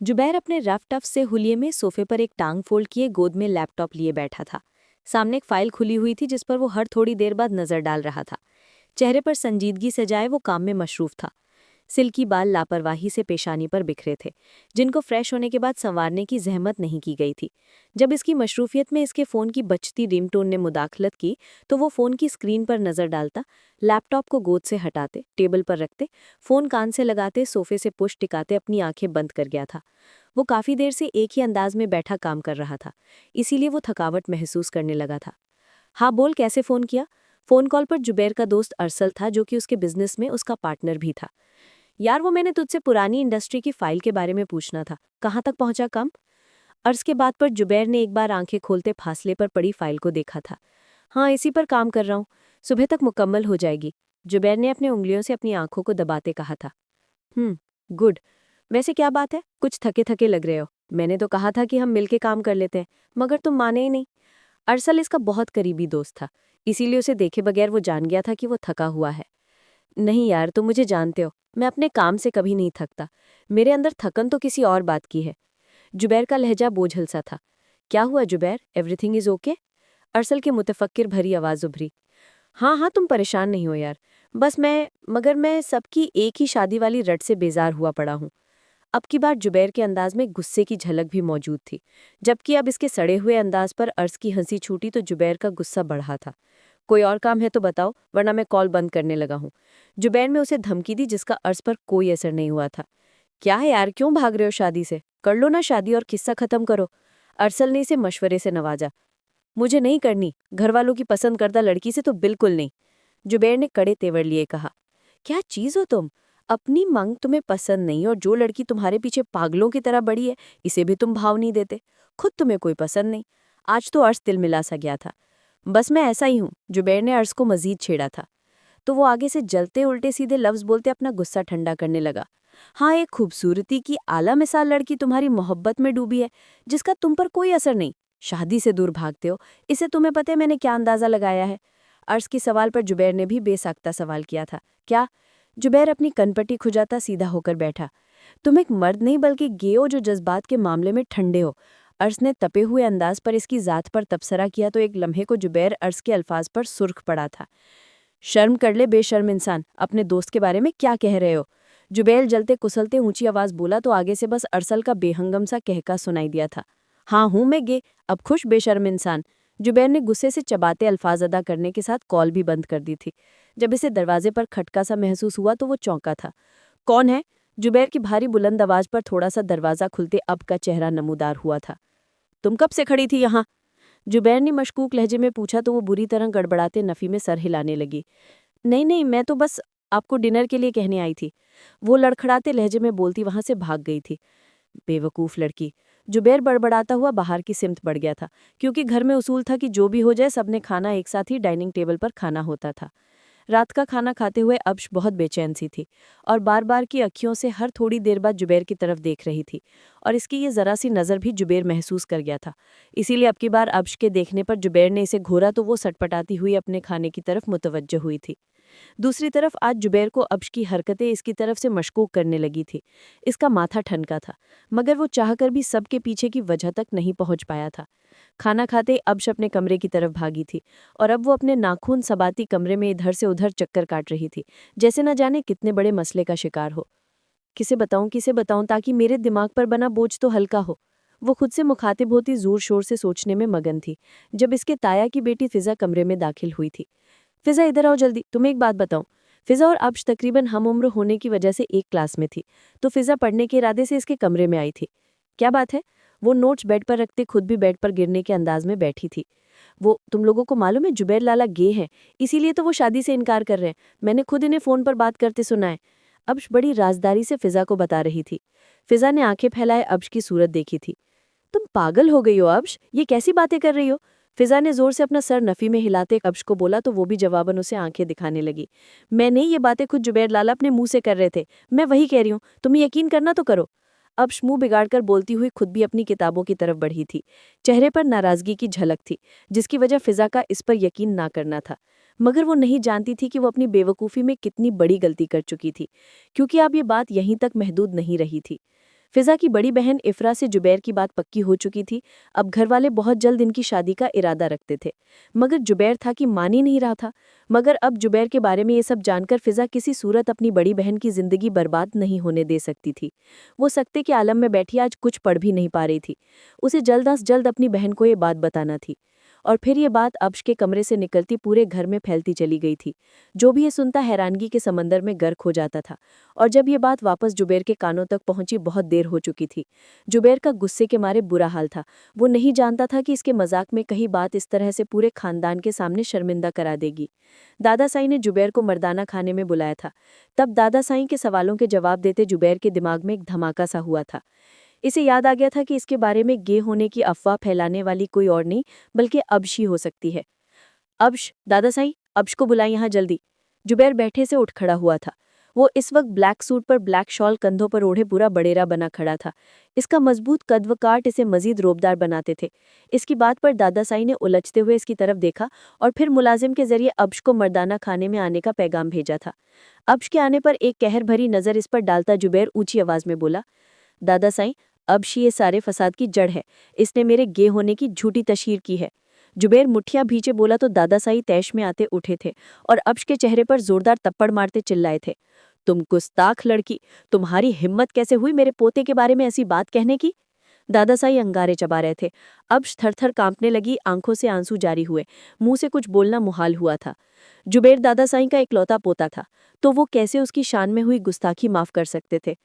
जुबैर अपने rough tough से हुलिये में सोफे पर एक टांग फोल्ड किए गोद में लैपटॉप लिए बैठा था। सामने एक फाइल खुली हुई थी जिस पर वो हर थोड़ी देर बाद नजर डाल रहा था। चेहरे पर संजीदगी सजाए वो काम में मशरूफ था। सिल्की बाल लापरवाही से पेशानी पर बिखरे थे, जिनको फ्रेश होने के बाद संवारने की जहमत नहीं की गई थी। जब इसकी मशरूफियत में इसके फ़ोन की बजती रिंगटोन ने मुदाखलत की, तो वो फ़ोन की स्क्रीन पर नज़र डालता, लैपटॉप को गोद से हटाते, टेबल पर रखते, फ़ोन कान से लगाते, सोफे से पुश टिकाते अपनी आंखें बंद कर गया था। वो काफ़ी देर से एक ही अंदाज में बैठा काम कर रहा था, इसीलिए वो थकावट महसूस करने लगा था। हाँ बोल, कैसे फ़ोन किया? फ़ोन कॉल पर जुबैर का दोस्त अरसल था, जो कि उसके बिजनेस में उसका पार्टनर भी था। यार, वो मैंने तुझसे पुरानी इंडस्ट्री की फाइल के बारे में पूछना था, कहाँ तक पहुंचा काम? अर्ज के बात पर जुबैर ने एक बार आंखें खोलते फासले पर पड़ी फाइल को देखा था। हाँ, इसी पर काम कर रहा हूँ, सुबह तक मुकम्मल हो जाएगी। जुबैर ने अपनी उंगलियों से अपनी आंखों को दबाते कहा था। गुड। वैसे क्या बात है, कुछ थके थके लग रहे हो। मैंने तो कहा था कि हम मिलके काम कर लेते हैं, मगर तुम माने ही नहीं। अरसल इसका बहुत करीबी दोस्त था, इसीलिए उसे देखे बगैर वो जान गया था कि वो थका हुआ है। नहीं यार, तुम मुझे जानते हो, मैं अपने काम से कभी नहीं थकता। मेरे अंदर थकन तो किसी और बात की है। जुबैर का लहजा बोझल सा था। क्या हुआ जुबैर, एवरीथिंग इज ओके? अरसल की मुतफक्किर भरी आवाज उभरी। हाँ हाँ, तुम परेशान नहीं हो यार। बस मैं सबकी एक ही शादी वाली रट से बेजार हुआ पड़ा हूँ। अब की बार जुबैर के अंदाज में गुस्से की झलक भी मौजूद थी, जबकि अब इसके सड़े हुए अंदाज पर अर्ज की हंसी छूटी तो जुबैर का गुस्सा बढ़ा था। कोई और काम है तो बताओ, वरना मैं कॉल बंद करने लगा हूँ। जुबैर ने उसे धमकी दी, जिसका अर्ज पर कोई असर नहीं हुआ था। क्या है यार, क्यों भाग रहे हो शादी से? कर लो ना शादी और किस्सा खत्म करो। अरसल ने इसे मशवरे से नवाजा। मुझे नहीं करनी, घर वालों की पसंद करदा लड़की से तो बिल्कुल नहीं। जुबैर ने कड़े तेवर लिए कहा। क्या चीज हो तुम? अपनी मांग तुम्हें पसंद नहीं, और जो लड़की तुम्हारे पीछे पागलों की तरह बड़ी है, इसे भी तुम भाव नहीं देते। खुद तुम्हें कोई पसंद नहीं। आज तो अर्श तिलमिला सा गया था। बस मैं ऐसा ही हूँ। जुबैर ने अर्श को मजीद छेड़ा था, तो वो आगे से जलते उल्टे सीधे लफ्ज बोलते अपना गुस्सा ठंडा करने लगा। हाँ, एक खूबसूरती की आला मिसाल लड़की तुम्हारी मोहब्बत में डूबी है, जिसका तुम पर कोई असर नहीं। शादी से दूर भागते हो, इसे तुम्हें पता है मैंने क्या अंदाजा लगाया है? अर्श के सवाल पर जुबैर ने भी बेसाख्ता सवाल किया था। क्या? जुबैर अपनी कनपट्टी खुजाता सीधा होकर बैठा। तुम एक मर्द नहीं बल्कि गे हो, जो जज्बात के मामले में ठंडे हो। अर्श ने तपे हुए अंदाज पर इसकी जात पर तबसरा किया तो एक लम्हे को जुबैर अर्श के अल्फाज पर सुर्ख पड़ा था। शर्म कर ले बेशर्म इंसान, अपने दोस्त के बारे में क्या कह रहे हो? जुबैर जलते कुसलते ऊंची आवाज बोला तो आगे से बस अरसल का बेहंगम सा कहका सुनाई दिया था। हाँ हूं मैं गे, अब खुश बेशर्म इंसान। जुबैर ने गुस्से से चबाते अल्फाज अदा करने के साथ कॉल भी बंद कर दी थी। जब इसे दरवाजे पर खटका सा महसूस हुआ तो वो चौंका था। कौन है? जुबैर की भारी बुलंद आवाज पर थोड़ा सा दरवाजा खुलते अब का चेहरा नमूदार हुआ था। तुम कब से खड़ी थी यहाँ? जुबैर ने मशकूक लहजे में पूछा तो वो बुरी तरह गड़बड़ाते नफ़ी में सर हिलाने लगी। नहीं नहीं, मैं तो बस आपको डिनर के लिए कहने आई थी। वो लड़खड़ाते लहजे में बोलती वहां से भाग गई थी। बेवकूफ़ लड़की। जुबैर बड़बड़ाता हुआ बाहर की सिमत बढ़ गया था, क्योंकि घर में उसूल था कि जो भी हो जाए सबने खाना एक साथ ही डाइनिंग टेबल पर खाना होता था। रात का खाना खाते हुए अब्श बहुत बेचैन सी थी और बार बार की अखियों से हर थोड़ी देर बाद जुबैर की तरफ देख रही थी, और इसकी ये ज़रा सी नज़र भी जुबैर महसूस कर गया था। इसीलिए अब की बार अब्श के देखने पर जुबैर ने इसे घूरा तो वो सटपटाती हुई अपने खाने की तरफ मुतवज्जह हुई थी। दूसरी तरफ आज जुबैर को अब्श की हरकतें इसकी तरफ से मशकूक करने लगी थी। इसका माथा ठनका था, मगर वो चाहकर भी सबके पीछे की वजह तक नहीं पहुंच पाया था। खाना खाते अब्श अपने कमरे की तरफ भागी थी, और अब वो अपने नाखून सबाती कमरे में इधर से उधर चक्कर काट रही थी, जैसे न जाने कितने बड़े मसले का शिकार हो। किसे बताऊं ताकि मेरे दिमाग पर बना बोझ तो हल्का हो? वो खुद से मुखातिब होती जोर शोर से सोचने में मगन थी, जब इसके ताया की बेटी फिजा कमरे में दाखिल हुई थी। फिजा, इधर आओ जल्दी, तुम्हें एक बात बताऊं। फिजा और अब्श तकरीबन हम उम्र होने की वजह से एक क्लास में थी, तो फिजा पढ़ने के इरादे से इसके कमरे में आई थी। क्या बात है? वो नोट्स बेड पर रखते खुद भी बेड पर गिरने के अंदाज में बैठी थी। वो, तुम लोगों को मालूम है जुबैर लाला गे हैं, इसीलिए तो वो शादी से इनकार कर रहे हैं। मैंने खुद इन्हें फोन पर बात करते सुना है। अब्श बड़ी राजदारी से फिजा को बता रही थी। फिजा ने आंखें फैलाए अब्श की सूरत देखी थी। तुम पागल हो गई हो अब्श, ये कैसी बातें कर रही हो? फिजा ने जोर से अपना सर नफी में हिलाते अब्श को बोला तो वो भी जवाबन उसे आंखें दिखाने लगी। मैंने ये बातें खुद जुबैर लाला अपने मुंह से कर रहे थे, मैं वही कह रही हूँ, तुम्हें यकीन करना तो करो। अब्श मुंह बिगाड़कर बोलती हुई खुद भी अपनी किताबों की तरफ बढ़ी थी। चेहरे पर नाराजगी की झलक थी, जिसकी वजह फिजा का इस पर यकीन ना करना था। मगर वो नहीं जानती थी कि वो अपनी बेवकूफ़ी में कितनी बड़ी गलती कर चुकी थी, क्योंकि अब ये बात यहीं तक महदूद नहीं रही थी। फिजा की बड़ी बहन इफ्रा से जुबैर की बात पक्की हो चुकी थी। अब घरवाले बहुत जल्द इनकी शादी का इरादा रखते थे, मगर जुबैर था कि मान ही नहीं रहा था। मगर अब जुबैर के बारे में ये सब जानकर फिजा किसी सूरत अपनी बड़ी बहन की जिंदगी बर्बाद नहीं होने दे सकती थी। वो सकते के आलम में बैठी आज कुछ पढ़ भी नहीं पा रही थी। उसे जल्द अज जल्द अपनी बहन को ये बात बताना थी। और फिर ये बात अब्श के कमरे से निकलती पूरे घर में फैलती चली गई थी। जो भी ये सुनता हैरानगी के समंदर में गर्क हो जाता था। और जब ये बात वापस जुबैर के कानों तक पहुंची बहुत देर हो चुकी थी। जुबैर का गुस्से के मारे बुरा हाल था। वो नहीं जानता था कि इसके मजाक में कही बात इस तरह से पूरे खानदान के सामने शर्मिंदा करा देगी। दादा साईं ने जुबैर को मर्दाना खाने में बुलाया था। तब दादा साईं के सवालों के जवाब देते जुबैर के दिमाग में एक धमाका सा हुआ था। इसे याद आ गया था कि इसके बारे में गे होने की अफवाह फैलाने वाली कोई और नहीं बल्कि अब्श ही हो सकती है। अब्श, दादा साईं, अब्श को बुलाएं यहाँ जल्दी। जुबैर बैठे से उठ खड़ा हुआ था। वो इस वक्त ब्लैक सूट पर ब्लैक शॉल कंधों पर ओढ़े पूरा बडेरा बना खड़ा था। इसका मजबूत कद व काट इसे मजीद रोबदार बनाते थे। इसकी बात पर दादा साईं ने उलझते हुए इसकी तरफ देखा और फिर मुलाजिम के जरिए अब्श को मर्दाना खाने में आने का पैगाम भेजा था। अब्श के आने पर एक कहर भरी नजर इस पर डालता जुबैर ऊंची आवाज में बोला, दादा साईं, अब्श ये सारे फसाद की जड़ है। इसने मेरे गे होने की झूठी तशहीर की है। जुबैर मुठियां भींचे बोला तो दादा साईं तैश में आते उठे थे और अब्श के चेहरे पर जोरदार तप्पड़ मारते चिल्लाए थे, तुम गुस्ताख लड़की, तुम्हारी हिम्मत कैसे हुई मेरे पोते के बारे में ऐसी बात कहने की। दादा साईं अंगारे चबा रहे थे। अब्श थरथर कांपने लगी, आंखों से आंसू जारी हुए, मुंह से कुछ बोलना मुहाल हुआ था। जुबैर दादा साईं का इकलौता पोता था, तो वो कैसे उसकी शान में हुई गुस्ताखी माफ कर सकते थे।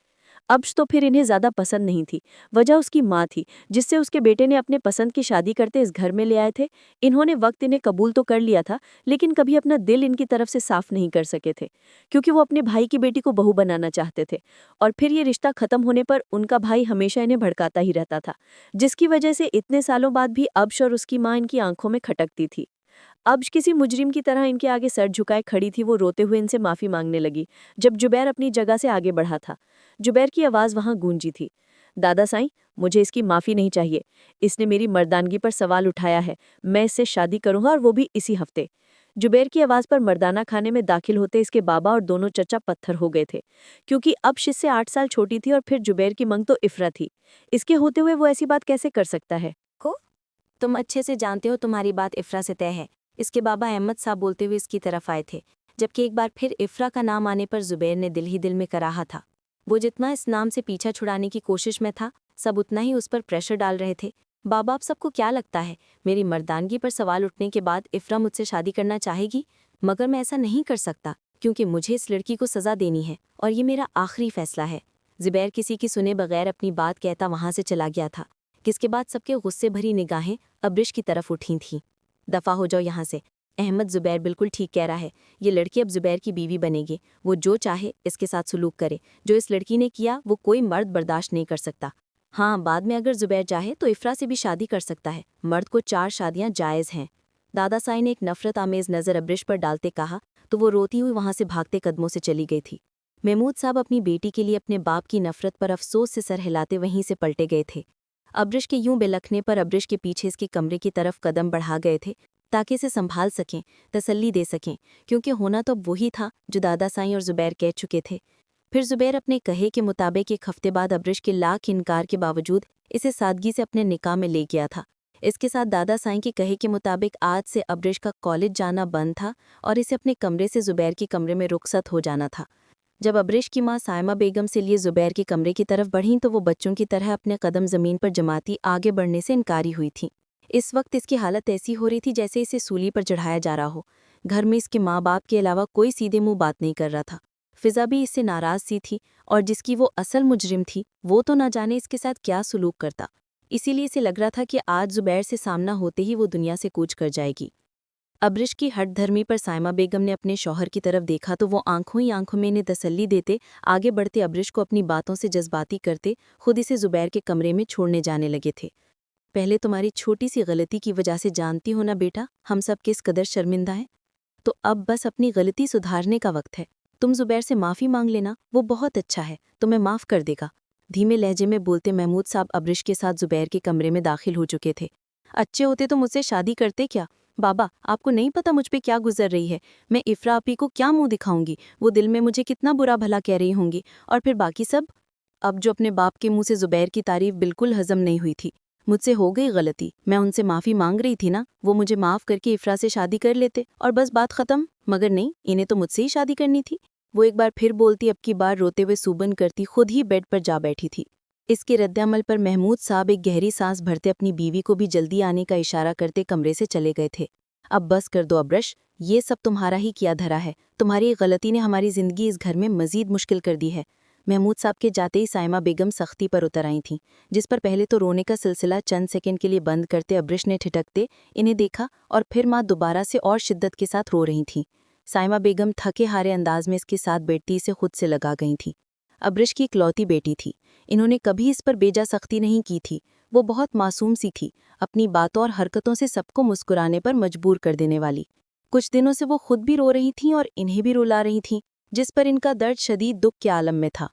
अब्श तो फिर इन्हें ज्यादा पसंद नहीं थी। वजह उसकी माँ थी, जिससे उसके बेटे ने अपने पसंद की शादी करते इस घर में ले आए थे। इन्होंने वक्त इन्हें कबूल तो कर लिया था, लेकिन कभी अपना दिल इनकी तरफ से साफ नहीं कर सके थे, क्योंकि वो अपने भाई की बेटी को बहू बनाना चाहते थे। और फिर ये रिश्ता खत्म होने पर उनका भाई हमेशा इन्हें भड़काता ही रहता था, जिसकी वजह से इतने सालों बाद भी अब्श और उसकी माँ इनकी आंखों में खटकती थी। अब्श किसी मुजरिम की तरह इनके आगे सर झुकाए खड़ी थी। वो रोते हुए इनसे माफी मांगने लगी जब जुबैर अपनी जगह से आगे बढ़ा था। जुबैर की आवाज वहां गूंजी थी, दादा साईं, मुझे इसकी माफी नहीं चाहिए। इसने मेरी मर्दानगी पर सवाल उठाया है। मैं इससे शादी करूंगा और वो भी इसी हफ्ते। जुबैर की आवाज पर मर्दाना खाने में दाखिल होते इसके बाबा और दोनों चचा पत्थर हो गए थे, क्योंकि अब्श इससे 8 साल छोटी थी और फिर जुबैर की मंग तो इफ्रा थी। इसके होते हुए वो ऐसी बात कैसे कर सकता है। को तुम अच्छे से जानते हो तुम्हारी बात इफ्रा से तय है, इसके बाबा अहमद साहब बोलते हुए इसकी तरफ आए थे। जबकि एक बार फिर इफ्रा का नाम आने पर जुबैर ने दिल ही दिल में कराहा था। वो जितना इस नाम से पीछा छुड़ाने की कोशिश में था, सब उतना ही उस पर प्रेशर डाल रहे थे। बाबा, आप सबको क्या लगता है मेरी मर्दानगी पर सवाल उठने के बाद इफ्रा मुझसे शादी करना चाहेगी? मगर मैं ऐसा नहीं कर सकता, क्योंकि मुझे इस लड़की को सज़ा देनी है और ये मेरा आखिरी फैसला है। जुबैर किसी की सुने बगैर अपनी बात कहता वहां से चला गया था, जिसके बाद सबके गुस्से भरी निगाहें अब्रिश की तरफ उठी थीं। दफ़ा हो जाओ यहाँ से। अहमद, जुबैर बिल्कुल ठीक कह रहा है। ये लड़की अब जुबैर की बीवी बनेगी। वो जो चाहे इसके साथ सुलूक करे। जो इस लड़की ने किया वो कोई मर्द बर्दाश्त नहीं कर सकता। हाँ, बाद में अगर जुबैर चाहे तो इफ्रा से भी शादी कर सकता है। मर्द को 4 शादियाँ जायज़ हैं। दादा साईं ने एक नफरत आमेज़ नज़र अब्रिश पर डालते कहा तो वो रोती हुई वहाँ से भागते कदमों से चली गई थी। महमूद साहब अपनी बेटी के लिए अपने बाप की नफरत पर अफसोस से सर हिलाते वहीं से पलटे गए थे। अब्रिश के यूं बिलखने पर अब्रिश के पीछे इसके कमरे की तरफ कदम बढ़ा गए थे, ताकि इसे संभाल सकें, तसल्ली दे सकें, क्योंकि होना तो अब वही था जो दादा साईं और जुबैर कह चुके थे। फिर जुबैर अपने कहे के मुताबिक 1 हफ्ते बाद अब्रिश के लाख इनकार के बावजूद इसे सादगी से अपने निकाह में ले गया था। इसके साथ दादा साईं के कहे के मुताबिक आज से अब्रिश का कॉलेज जाना बंद था और इसे अपने कमरे से जुबैर के कमरे में रुखसत हो जाना था। जब अब्रिश की माँ सायमा बेगम से लिए जुबैर के कमरे की तरफ बढ़ीं तो वो बच्चों की तरह अपने कदम ज़मीन पर जमाती आगे बढ़ने से इनकारी हुई थी। इस वक्त इसकी हालत ऐसी हो रही थी जैसे इसे सूली पर चढ़ाया जा रहा हो। घर में इसके माँ बाप के अलावा कोई सीधे मुंह बात नहीं कर रहा था। फिजा भी इससे नाराज़ सी थी और जिसकी वो असल मुजरिम थी वो तो ना जाने इसके साथ क्या सुलूक करता। इसीलिए इसे लग रहा था कि आज जुबैर से सामना होते ही वो दुनिया से कूच कर जाएगी। अब्रिश की हठधर्मी पर सायमा बेगम ने अपने शौहर की तरफ देखा तो वो आंखों ही आंखों में इन्हें तसल्ली देते आगे बढ़ते अब्रिश को अपनी बातों से जज्बाती करते खुद इसे जुबैर के कमरे में छोड़ने जाने लगे थे। पहले तुम्हारी छोटी सी गलती की वजह से जानती हो ना बेटा, हम सब किस कदर शर्मिंदा हैं। तो अब बस अपनी गलती सुधारने का वक्त है। तुम जुबैर से माफ़ी मांग लेना, वो बहुत अच्छा है, तुम्हें माफ़ कर देगा। धीमे लहजे में बोलते महमूद साहब अब्रिश के साथ जुबैर के कमरे में दाखिल हो चुके थे। अच्छे होते तो मुझसे शादी करते क्या? बाबा, आपको नहीं पता मुझ पे क्या गुजर रही है। मैं इफ्रा आपी को क्या मुंह दिखाऊंगी? वो दिल में मुझे कितना बुरा भला कह रही होंगी। और फिर बाकी सब। अब जो अपने बाप के मुंह से जुबैर की तारीफ बिल्कुल हजम नहीं हुई थी। मुझसे हो गई गलती, मैं उनसे माफ़ी मांग रही थी ना, वो मुझे माफ़ करके इफ्रा से शादी कर लेते और बस बात ख़त्म। मगर नहीं, इन्हें तो मुझसे ही शादी करनी थी। वो एक बार फिर बोलती, अब की बार रोते हुए सूबन करती खुद ही बेड पर जा बैठी थी। इसके रद्दअमल पर महमूद साहब एक गहरी सांस भरते अपनी बीवी को भी जल्दी आने का इशारा करते कमरे से चले गए थे। अब बस कर दो अब्रश, ये सब तुम्हारा ही किया धरा है। तुम्हारी एक गलती ने हमारी ज़िंदगी इस घर में मज़ीद मुश्किल कर दी है। महमूद साहब के जाते ही साइमा बेगम सख्ती पर उतर आई थीं, जिस पर पहले तो रोने का सिलसिला चंद सेकंड के लिए बंद करते अब्रिश ने ठिठकते इन्हें देखा और फिर माँ दोबारा से और शिद्दत के साथ रो रही थीं। साइमा बेगम थके हारे अंदाज में इसके साथ बैठती इसे खुद से लगा गई थीं। अब्रिश की इकलौती बेटी थी, इन्होंने कभी इस पर बेजा सख्ती नहीं की थी। वो बहुत मासूम सी थी, अपनी बातों और हरकतों से सबको मुस्कुराने पर मजबूर कर देने वाली। कुछ दिनों से वो खुद भी रो रही थीं और इन्हें भी रुला रही थीं, जिस पर इनका दर्द शदीद दुख के आलम में था।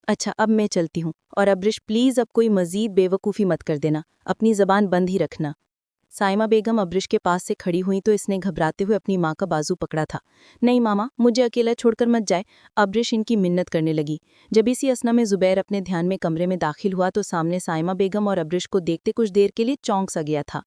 अच्छा, अब मैं चलती हूँ, और अब्रिश प्लीज़ अब कोई मज़ीद बेवकूफ़ी मत कर देना, अपनी ज़बान बंद ही रखना। साइमा बेगम अब्रिश के पास से खड़ी हुई तो इसने घबराते हुए अपनी माँ का बाजू पकड़ा था। नहीं मामा, मुझे अकेला छोड़कर मत जाए, अब्रिश इनकी मिन्नत करने लगी। जब इसी असना में ज़ुबैर अपने ध्यान में कमरे में दाखिल हुआ तो सामने साइमा बेगम और अब्रिश को देखते कुछ देर के लिए चौंक सा गया था।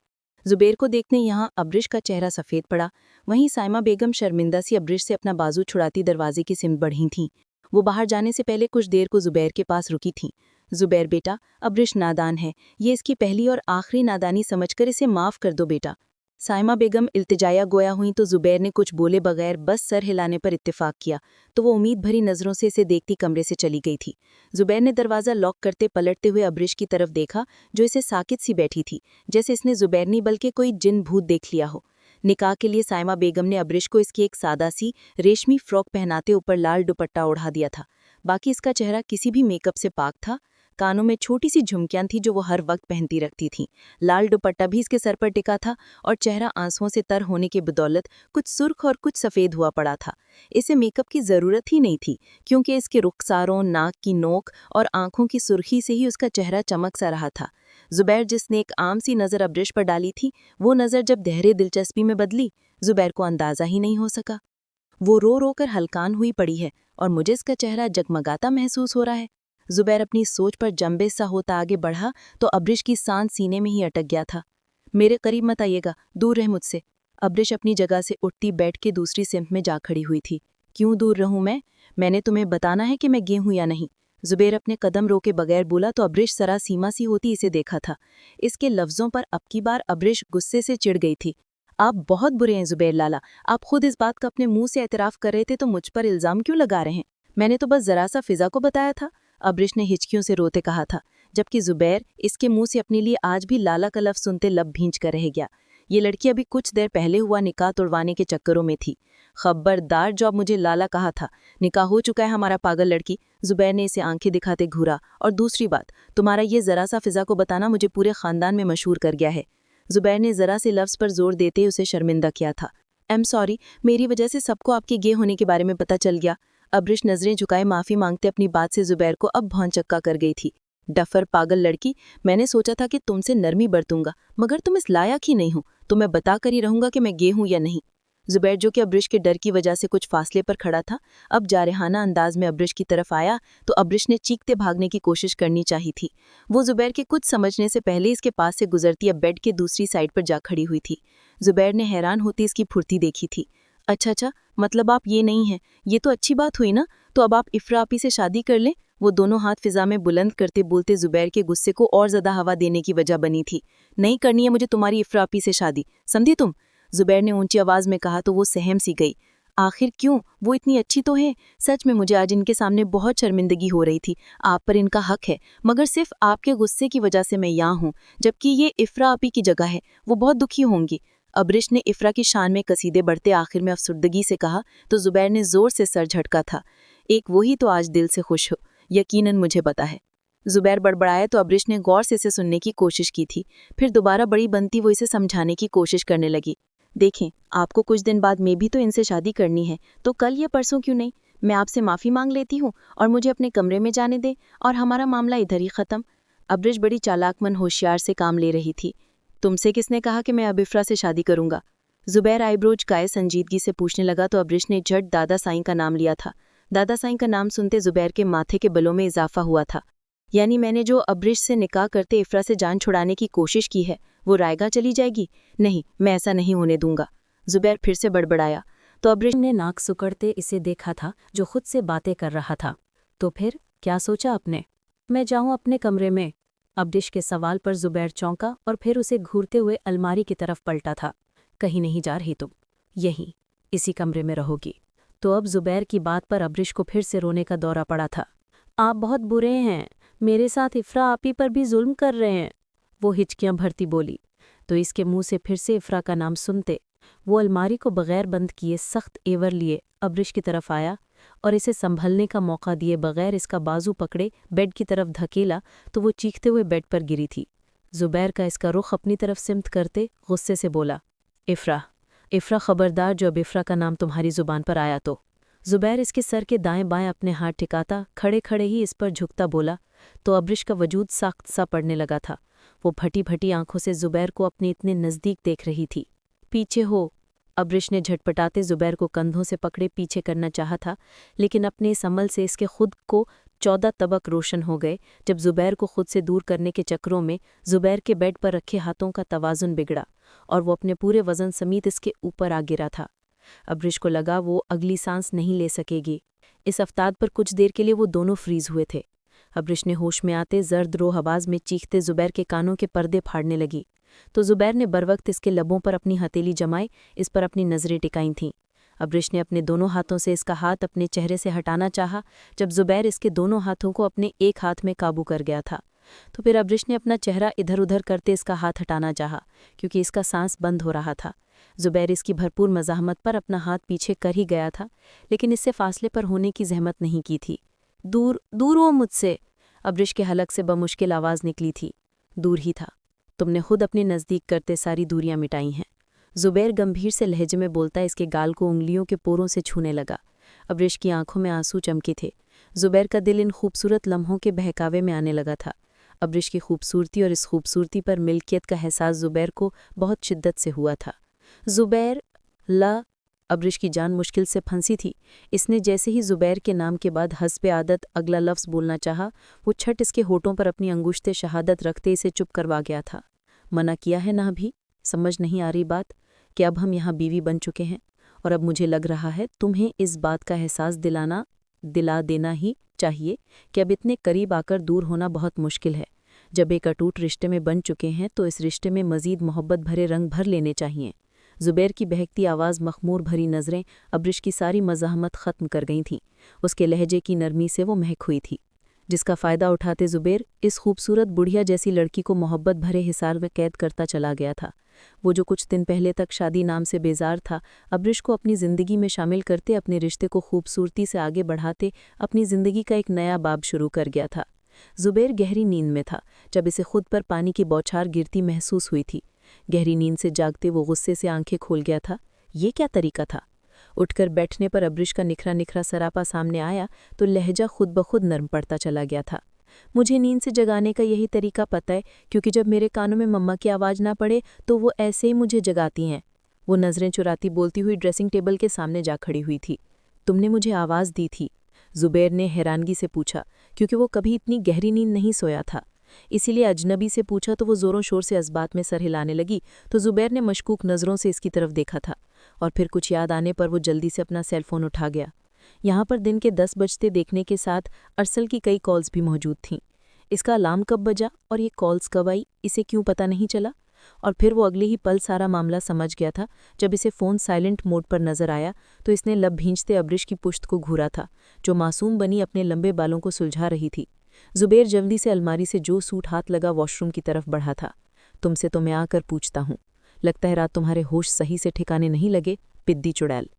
ज़ुबैर को देखने यहाँ अब्रिश का चेहरा सफ़ेद पड़ा, वहीं साइमा बेगम शर्मिंदा सी अब्रिश से अपना बाजू छुड़ाती दरवाजे की सिमत बढ़ी थीं। वो बाहर जाने से पहले कुछ देर को ज़ुबैर के पास रुकी थीं। ज़ुबैर बेटा, अब्रिश नादान है, ये इसकी पहली और आखिरी नादानी समझकर इसे माफ़ कर दो बेटा। साइमा बेगम इल्तिजाया गोया हुई तो ज़ुबैर ने कुछ बोले बगैर बस सर हिलाने पर इत्तेफाक किया, तो वो उम्मीद भरी नज़रों से इसे देखती कमरे से चली गई थी। ज़ुबैर ने दरवाज़ा लॉक करते पलटते हुए अब्रिश की तरफ देखा, जो इसे साकित सी बैठी थी, जैसे इसने ज़ुबैर नहीं बल्कि कोई जिन भूत देख लिया हो। निकाह के लिए साइमा बेगम ने अब्रिश को इसकी एक सादा सी रेशमी फ्रॉक पहनाते ऊपर लाल दुपट्टा ओढ़ा दिया था। बाकी इसका चेहरा किसी भी मेकअप से पाक था। कानों में छोटी सी झुमकियां थी जो वो हर वक्त पहनती रखती थी। लाल दुपट्टा भी इसके सर पर टिका था और चेहरा आंसुओं से तर होने के बदौलत कुछ सुर्ख और कुछ सफ़ेद हुआ पड़ा था। इसे मेकअप की ज़रूरत ही नहीं थी, क्योंकि इसके रुखसारों, नाक की नोक और आंखों की सुर्खी से ही उसका चेहरा चमक सा रहा था। ज़ुबैर जिसने एक आम सी नज़र अब्रिश पर डाली थी, वो नज़र जब गहरे दिलचस्पी में बदली, ज़ुबैर को अंदाज़ा ही नहीं हो सका। वो रो रो कर हलकान हुई पड़ी है और मुझे इसका चेहरा जगमगाता महसूस हो रहा है। ज़ुबैर अपनी सोच पर जंबे सा होता आगे बढ़ा तो अब्रिश की सांस सीने में ही अटक गया था। मेरे करीब मत आइएगा, दूर रह मुझसे। अब्रिश अपनी जगह से उठती बैठ के दूसरी सिम्त में जा खड़ी हुई थी। क्यों दूर रहूं मैं? मैंने तुम्हें बताना है कि मैं गे हूं या नहीं। ज़ुबैर अपने कदम रोके बगैर बोला तो अब्रिश सरा सीमा सी होती इसे देखा था। इसके लफ्ज़ों पर अब की बार अब्रिश गुस्से से चिढ़ गई थी। आप बहुत बुरे हैं ज़ुबैर लाला, आप खुद इस बात का अपने मुंह से एतराफ़ कर रहे थे तो मुझ पर इल्ज़ाम क्यों लगा रहे हैं? मैंने तो बस ज़रा सा फ़िज़ा को बताया था, अब्रिश ने हिचकियों से रोते कहा था, जबकि ज़ुबैर इसके मुंह से अपने लिए आज भी लाला का लफ्ज़ सुनते लब भींच कर रह गया। ये लड़की अभी कुछ देर पहले हुआ निकाह तोड़वाने के चक्करों में थी। खबरदार, जो अब मुझे लाला कहा था, निकाह हो चुका है हमारा पागल लड़की। ज़ुबैर ने इसे आंखें दिखाते घूरा। और दूसरी बात, तुम्हारा ये ज़रा सा फ़िज़ा को बताना मुझे पूरे ख़ानदान में मशहूर कर गया है। ज़ुबैर ने ज़रा से लफ्ज़ पर जोर देते उसे शर्मिंदा किया था। आई एम सॉरी, मेरी वजह से सबको आपके गे होने के बारे में पता चल गया। अब्रिश नज़रें झुकाए माफ़ी मांगते अपनी बात से ज़ुबैर को अब भौंचक्का कर गई थी। डफर पागल लड़की, मैंने सोचा था कि तुमसे नरमी बरतूंगा, मगर तुम इस लायक ही नहीं हो, तो मैं बता कर ही रहूंगा कि मैं गे हूं या नहीं। ज़ुबैर, जो कि अब्रिश के डर की वजह से कुछ फासले पर खड़ा था, अब जारहाना अंदाज में अब्रिश की तरफ आया तो अब्रिश ने चीखते भागने की कोशिश करनी चाहिए थी। वो ज़ुबैर के कुछ समझने से पहले इसके पास से गुजरती अब बेड के दूसरी साइड पर जा खड़ी हुई थी। ज़ुबैर ने हैरान होती इसकी फुर्ती देखी थी। अच्छा, मतलब आप ये नहीं हैं, ये तो अच्छी बात हुई ना, तो अब आप इफ्रा आपी से शादी कर लें। वो दोनों हाथ फिजा में बुलंद करते बोलते ज़ुबैर के गुस्से को और ज़्यादा हवा देने की वजह बनी थी। नहीं करनी है मुझे तुम्हारी इफ्रा आपी से शादी, समझी तुम? ज़ुबैर ने ऊंची आवाज़ में कहा तो वो सहम सी गई। आखिर क्यों? वो इतनी अच्छी तो है। सच में मुझे आज इनके सामने बहुत शर्मिंदगी हो रही थी। आप पर इनका हक है, मगर सिर्फ आपके गुस्से की वजह से मैं यहाँ हूँ, जबकि ये इफ्रा आपी की जगह है। वो बहुत दुखी होंगी। अब्रिश ने इफ्रा की शान में कसीदे बढ़ते आखिर में अफसुर्दगी से कहा तो ज़ुबैर ने ज़ोर से सर झटका था। एक वही तो आज दिल से खुश हो, यकीनन मुझे पता है। ज़ुबैर बड़बड़ाया तो अब्रिश ने गौर से इसे सुनने की कोशिश की थी। फिर दोबारा बड़ी बनती वो इसे समझाने की कोशिश करने लगी। देखें, आपको कुछ दिन बाद मैं भी तो इनसे शादी करनी है, तो कल या परसों क्यों नहीं, मैं आपसे माफ़ी मांग लेती हूँ और मुझे अपने कमरे में जाने दें और हमारा मामला इधर ही ख़त्म। अब्रिश बड़ी चालाकमन होशियार से काम ले रही थी। तुमसे किसने कहा कि मैं अब इफ्रा से शादी करूंगा? ज़ुबैर आईब्रोज काए संजीदगी से पूछने लगा तो अब्रिश ने झट दादा साईं का नाम लिया था। दादा साईं का नाम सुनते ज़ुबैर के माथे के बलों में इजाफा हुआ था। यानी मैंने जो अब्रिश से निकाह करते इफ्रा से जान छुड़ाने की कोशिश की है वो रायगा चली जाएगी? नहीं, मैं ऐसा नहीं होने दूंगा। जुबैर फिर से बड़बड़ाया। तो अब्रिश ने नाक सुकड़ते इसे देखा था जो खुद से बातें कर रहा था। तो फिर क्या सोचा आपने? मैं जाऊं अपने कमरे में? अब्रिश के सवाल पर जुबैर चौंका और फिर उसे घूरते हुए अलमारी की तरफ पलटा था। कहीं नहीं जा रही तुम, यहीं इसी कमरे में रहोगी। तो अब जुबैर की बात पर अब्रिश को फिर से रोने का दौरा पड़ा था। आप बहुत बुरे हैं, मेरे साथ इफ्रा आपी पर भी जुल्म कर रहे हैं, वो हिचकियां भरती बोली। तो इसके मुंह से फिर से इफ्रा का नाम सुनते वो अलमारी को बगैर बंद किए सख्त एवर लिए अब्रिश की तरफ आया और इसे संभलने का मौका दिए बगैर इसका बाजू पकड़े बेड की तरफ धकेला तो वो चीखते हुए बेड पर गिरी थी। जुबैर का इसका रुख अपनी तरफ सिमत करते गुस्से से बोला, इफ्रा, इफ्रा खबरदार जो अब इफ्रा का नाम तुम्हारी जुबान पर आया तो। जुबैर इसके सर के दाएं बाएं अपने हाथ टिकाता खड़े खड़े ही इस पर झुकता बोला। तो अब्रिश का वजूद साख्त सा पड़ने लगा था। वो भटी भटी आंखों से जुबैर को अपने इतने नज़दीक देख रही थी। पीछे हो, अब्रिश ने झटपटाते जुबैर को कंधों से पकड़े पीछे करना चाहा था, लेकिन अपने इस अमल से इसके खुद को 14 तबक रोशन हो गए जब जुबैर को खुद से दूर करने के चक्रों में जुबैर के बेड पर रखे हाथों का तवाजुन बिगड़ा और वो अपने पूरे वजन समेत इसके ऊपर आ गिरा था। अब्रिश को लगा वो अगली सांस नहीं ले सकेगी। इस अफ्ताद पर कुछ देर के लिए वो दोनों फ्रीज हुए थे। अब्रिश ने होश में आते जर्द रोह आवाज में चीखते जुबैर के कानों के पर्दे फाड़ने लगी। तो जुबैर ने बरवक्त इसके लबों पर अपनी हथेली जमाई इस पर अपनी नज़रें टिकाई थीं। अब्रिश ने अपने दोनों हाथों से इसका हाथ अपने चेहरे से हटाना चाहा जब जुबैर इसके दोनों हाथों को अपने एक हाथ में काबू कर गया था। तो फिर अब्रिश ने अपना चेहरा इधर उधर करते इसका हाथ हटाना चाहा क्योंकि इसका सांस बंद हो रहा था। जुबैर इसकी भरपूर मज़ाहमत पर अपना हाथ पीछे कर ही गया था, लेकिन इससे फासले पर होने की जहमत नहीं की थी। दूर दूर हो मुझसे, अब्रिश के हलक से बमुश्किल आवाज़ निकली थी। दूर ही था, तुमने खुद अपने नज़दीक करते सारी दूरियां मिटाई हैं। जुबैर गंभीर से लहजे में बोलता इसके गाल को उंगलियों के पोरों से छूने लगा। अब्रिश की आंखों में आंसू चमके थे। जुबैर का दिल इन खूबसूरत लम्हों के बहकावे में आने लगा था। अब्रिश की खूबसूरती और इस खूबसूरती पर मिल्कियत का एहसास जुबैर को बहुत शिद्दत से हुआ था। जुबैर ला, अब्रिश की जान मुश्किल से फंसी थी। इसने जैसे ही जुबैर के नाम के बाद हस्बे आदत अगला लफ्ज़ बोलना चाहा, वो छट इसके होठों पर अपनी अंगुश्ते शहादत रखते इसे चुप करवा गया था। मना किया है ना अभी? समझ नहीं आ रही बात कि अब हम यहाँ बीवी बन चुके हैं और अब मुझे लग रहा है तुम्हें इस बात का एहसास दिला देना ही चाहिए कि अब इतने करीब आकर दूर होना बहुत मुश्किल है। जब एक अटूट रिश्ते में बन चुके हैं तो इस रिश्ते में मज़ीद मोहब्बत भरे रंग भर लेने चाहिए। जुबैर की बहकती आवाज़ मखमूर भरी नज़रें अब्रिश की सारी मज़ाहमत ख़त्म कर गई थीं। उसके लहजे की नरमी से वो महक हुई थी, जिसका फ़ायदा उठाते जुबैर इस खूबसूरत बुढ़िया जैसी लड़की को मोहब्बत भरे हिसार में कैद करता चला गया था। वो जो कुछ दिन पहले तक शादी नाम से बेजार था, अब्रिश को अपनी ज़िंदगी में शामिल करते अपने रिश्ते को खूबसूरती से आगे बढ़ाते अपनी ज़िंदगी का एक नया बाब शुरू कर गया था। जुबैर गहरी नींद में था जब इसे खुद पर पानी की बौछार गिरती महसूस हुई थी। गहरी नींद से जागते वो गुस्से से आंखें खोल गया था। ये क्या तरीका था? उठकर बैठने पर अब्रिश का निखरा निखरा सरापा सामने आया तो लहजा खुद ब खुद नरम पड़ता चला गया था। मुझे नींद से जगाने का यही तरीका पता है, क्योंकि जब मेरे कानों में मम्मा की आवाज़ ना पड़े तो वो ऐसे ही मुझे जगाती हैं। वो नज़रें चुराती बोलती हुई ड्रेसिंग टेबल के सामने जा खड़ी हुई थी। तुमने मुझे आवाज़ दी थी? जुबैर ने हैरानगी से पूछा, क्योंकि वो कभी इतनी गहरी नींद नहीं सोया था। इसीलिए अजनबी से पूछा तो वो ज़ोरों शोर से इस्बात में सर हिलाने लगी। तो जुबैर ने मशकूक नज़रों से इसकी तरफ देखा था और फिर कुछ याद आने पर वो जल्दी से अपना सेलफोन उठा गया। यहाँ पर दिन के 10 बजते देखने के साथ अरसल की कई कॉल्स भी मौजूद थीं। इसका अलार्म कब बजा और ये कॉल्स कब आई, इसे क्यों पता नहीं चला? और फिर वो अगले ही पल सारा मामला समझ गया था जब इसे फ़ोन साइलेंट मोड पर नज़र आया तो इसने लब भींचते अब्रिश की पुश्त को घूरा था, जो मासूम बनी अपने लंबे बालों को सुलझा रही थी। जुबैर जल्दी से अलमारी से जो सूट हाथ लगा वॉशरूम की तरफ बढ़ा था। तुमसे तो मैं आकर पूछता हूँ, लगता है रात तुम्हारे होश सही से ठिकाने नहीं लगे, पिद्दी चुड़ैल।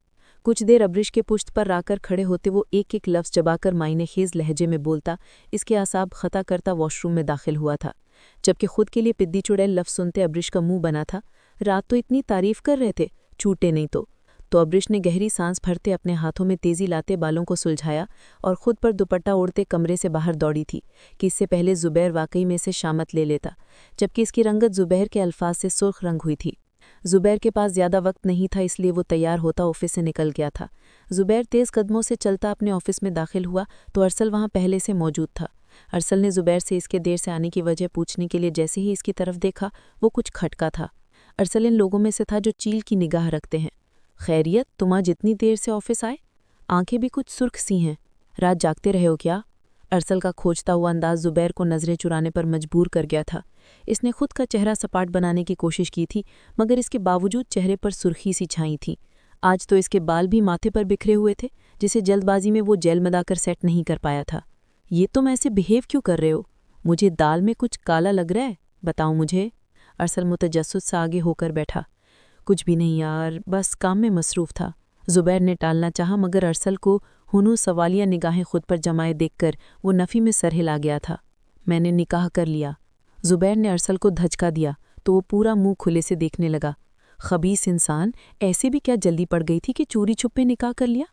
कुछ देर अब्रिश के पुश्त पर राकर खड़े होते वो एक एक लफ्ज़ चबाकर मायने खेज लहजे में बोलता इसके आसाब खता करता वॉशरूम में दाखिल हुआ था, जबकि खुद के लिए पिद्दी चुड़ैल लफ्ज़ सुनते अब्रिश का मुंह बना था। रात तो इतनी तारीफ कर रहे थे, छूटे नहीं तो अब्रिश ने गहरी सांस भरते अपने हाथों में तेज़ी लाते बालों को सुलझाया और खुद पर दुपट्टा ओढ़ते कमरे से बाहर दौड़ी थी कि इससे पहले जुबैर वाकई में से शामत ले लेता, जबकि इसकी रंगत जुबैर के अल्फाज से सुर्ख रंग हुई थी। जुबैर के पास ज़्यादा वक्त नहीं था, इसलिए वो तैयार होता ऑफिस से निकल गया था। जुबैर तेज़ कदमों से चलता अपने ऑफिस में दाखिल हुआ तो अरसल वहाँ पहले से मौजूद था। अरसल ने ज़ुबैर से इसके देर से आने की वजह पूछने के लिए जैसे ही इसकी तरफ देखा, वो कुछ खटका था। अरसल इन लोगों में से था जो चील की निगाह रखते हैं। खैरियत, तुम आज इतनी देर से ऑफिस आए? आंखें भी कुछ सुर्ख सी हैं। रात जागते रहे हो क्या? अरसल का खोजता हुआ अंदाज ज़ुबैर को नज़रें चुराने पर मजबूर कर गया था। इसने खुद का चेहरा सपाट बनाने की कोशिश की थी, मगर इसके बावजूद चेहरे पर सुर्खी सी छाई थी। आज तो इसके बाल भी माथे पर बिखरे हुए थे, जिसे जल्दबाजी में वो जेल लगाकर सेट नहीं कर पाया था। ये तुम ऐसे बिहेव क्यों कर रहे हो? मुझे दाल में कुछ काला लग रहा है, बताओ मुझे। अरसल मुतजस्सुस सा आगे होकर बैठा। कुछ भी नहीं यार, बस काम में मसरूफ़ था। ज़ुबैर ने टालना चाहा, मगर अरसल को हुनू सवालिया निगाहें खुद पर जमाए देखकर वो नफ़ी में सर हिला गया था। मैंने निकाह कर लिया। ज़ुबैर ने अरसल को धचका दिया तो वो पूरा मुंह खुले से देखने लगा। खबीस इंसान, ऐसे भी क्या जल्दी पड़ गई थी कि चोरी छुपे निकाह कर लिया?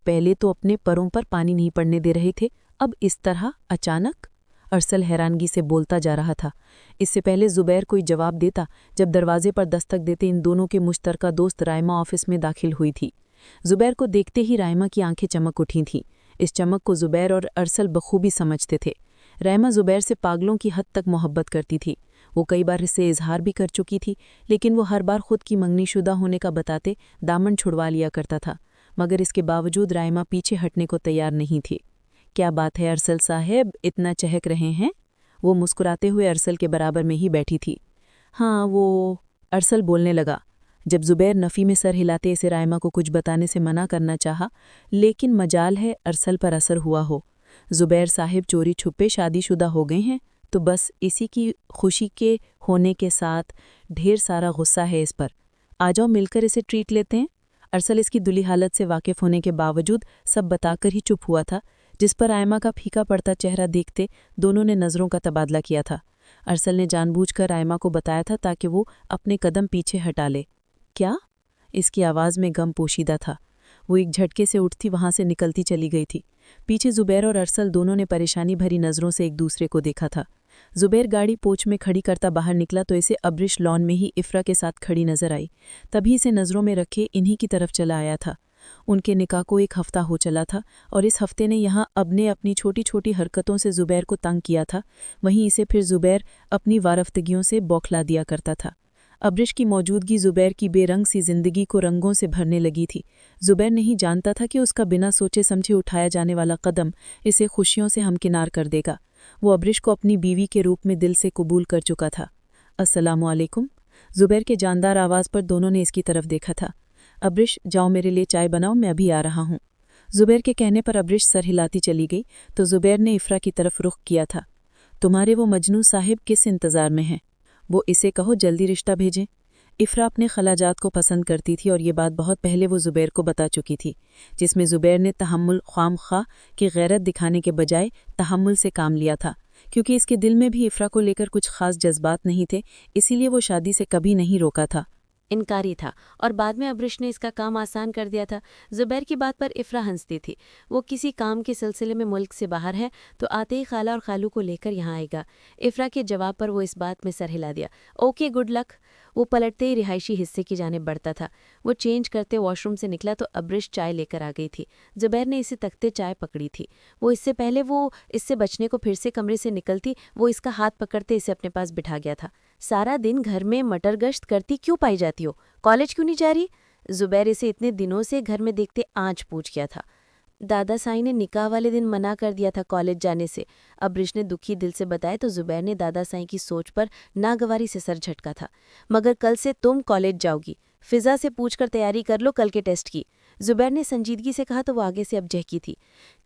पहले तो अपने परों पर पानी नहीं पड़ने दे रहे थे, अब इस तरह अचानक? अरसल हैरानगी से बोलता जा रहा था। इससे पहले ज़ुबैर कोई जवाब देता जब दरवाजे पर दस्तक देते इन दोनों के मुश्तरका दोस्त राइमा ऑफिस में दाखिल हुई थी। ज़ुबैर को देखते ही राइमा की आंखें चमक उठी थीं। इस चमक को ज़ुबैर और अरसल बखूबी समझते थे। राइमा ज़ुबैर से पागलों की हद तक मोहब्बत करती थी। वो कई बार इससे इजहार भी कर चुकी थी, लेकिन वो हर बार खुद की मंगनीशुदा होने का बताते दामन छुड़वा लिया करता था। मगर इसके बावजूद राइमा पीछे हटने को तैयार नहीं थी। क्या बात है अरसल साहब, इतना चहक रहे हैं? वो मुस्कुराते हुए अरसल के बराबर में ही बैठी थी। हाँ वो, अरसल बोलने लगा। जब ज़ुबैर नफ़ी में सर हिलाते इसे राइमा को कुछ बताने से मना करना चाहा, लेकिन मजाल है अरसल पर असर हुआ हो। ज़ुबैर साहिब चोरी छुपे शादीशुदा हो गए हैं, तो बस इसी की खुशी के होने के साथ ढेर सारा गुस्सा है इस पर। आ जाओ मिलकर इसे ट्रीट लेते हैं। अरसल इसकी दुली हालत से वाकिफ़ होने के बावजूद सब बताकर ही चुप हुआ था, जिस पर आयमा का फीका पड़ता चेहरा देखते दोनों ने नज़रों का तबादला किया था। अरसल ने जानबूझकर आयमा को बताया था ताकि वो अपने कदम पीछे हटा ले। क्या? इसकी आवाज़ में गम पोशीदा था। वो एक झटके से उठती वहां से निकलती चली गई थी। पीछे ज़ुबैर और अरसल दोनों ने परेशानी भरी नज़रों से एक दूसरे को देखा था। ज़ुबैर गाड़ी पोच में खड़ी करता बाहर निकला तो इसे अब्रिश लॉन में ही इफ्रा के साथ खड़ी नजर आई। तभी इसे नज़रों में रखे इन्हीं की तरफ चला आया था। उनके निकाह को एक हफ्ता हो चला था और इस हफ्ते ने यहाँ अब ने अपनी छोटी छोटी हरकतों से ज़ुबैर को तंग किया था। वहीं इसे फिर ज़ुबैर अपनी वारफ्तगियों से बौखला दिया करता था। अब्रिश की मौजूदगी ज़ुबैर की बेरंग सी जिंदगी को रंगों से भरने लगी थी। ज़ुबैर नहीं जानता था कि उसका बिना सोचे समझे उठाया जाने वाला कदम इसे खुशियों से हमकिनार कर देगा। वो अब्रिश को अपनी बीवी के रूप में दिल से कबूल कर चुका था। अस्सलामु अलैकुम। ज़ुबैर के जानदार आवाज़ पर दोनों ने इसकी तरफ देखा था। अब्रिश, जाओ मेरे लिए चाय बनाओ, मैं अभी आ रहा हूँ। ज़ुबैर के कहने पर अब्रिश सर हिलाती चली गई तो ज़ुबैर ने इफ्रा की तरफ रुख किया था। तुम्हारे वो मजनू साहिब किस इंतज़ार में हैं? वो इसे कहो जल्दी रिश्ता भेजें। इफ्रा अपने खलाजात को पसंद करती थी और ये बात बहुत पहले वो ज़ुबैर को बता चुकी थी, जिसमें ज़ुबैर ने तहम्मुल ख्वामख्वाह की गैरत दिखाने के बजाय तहम्मुल से काम लिया था। क्योंकि इसके दिल में भी इफ्रा को लेकर कुछ ख़ास जज्बात नहीं थे, इसीलिए वो शादी से कभी नहीं रोका था। इनकारी था और बाद में अब्रिश ने इसका काम आसान कर दिया था। ज़ुबैर की बात पर इफ्रा हंसती थी। वो किसी काम के सिलसिले में मुल्क से बाहर है तो आते ही खाला और खालू को लेकर यहाँ आएगा। इफ्रा के जवाब पर वो इस बात में सर हिला दिया। Okay, good luck. वो पलटते ही रिहायशी हिस्से की जाने बढ़ता था। वो चेंज करते वॉशरूम से निकला तो अब्रिश चाय लेकर आ गई थी। ज़ुबैर ने इसे तकते चाय पकड़ी थी। वो इससे बचने को फिर से कमरे से निकलती, वो इसका हाथ पकड़ते इसे अपने पास बिठा गया था। सारा दिन घर में मटर गश्त करती क्यों पाई जाती हो? कॉलेज क्यों नहीं जा रही? ज़ुबैर इसे इतने दिनों से घर में देखते आँच पूछ गया था। दादा साईं ने निकाह वाले दिन मना कर दिया था कॉलेज जाने से, अब्रिश ने दुखी दिल से बताया तो ज़ुबैर ने दादा साईं की सोच पर नागवारी से सर झटका था। मगर कल से तुम कॉलेज जाओगी। फ़िज़ा से पूछकर तैयारी कर लो कल के टेस्ट की। ज़ुबैर ने संजीदगी से कहा तो वो आगे से अब झहकी थी।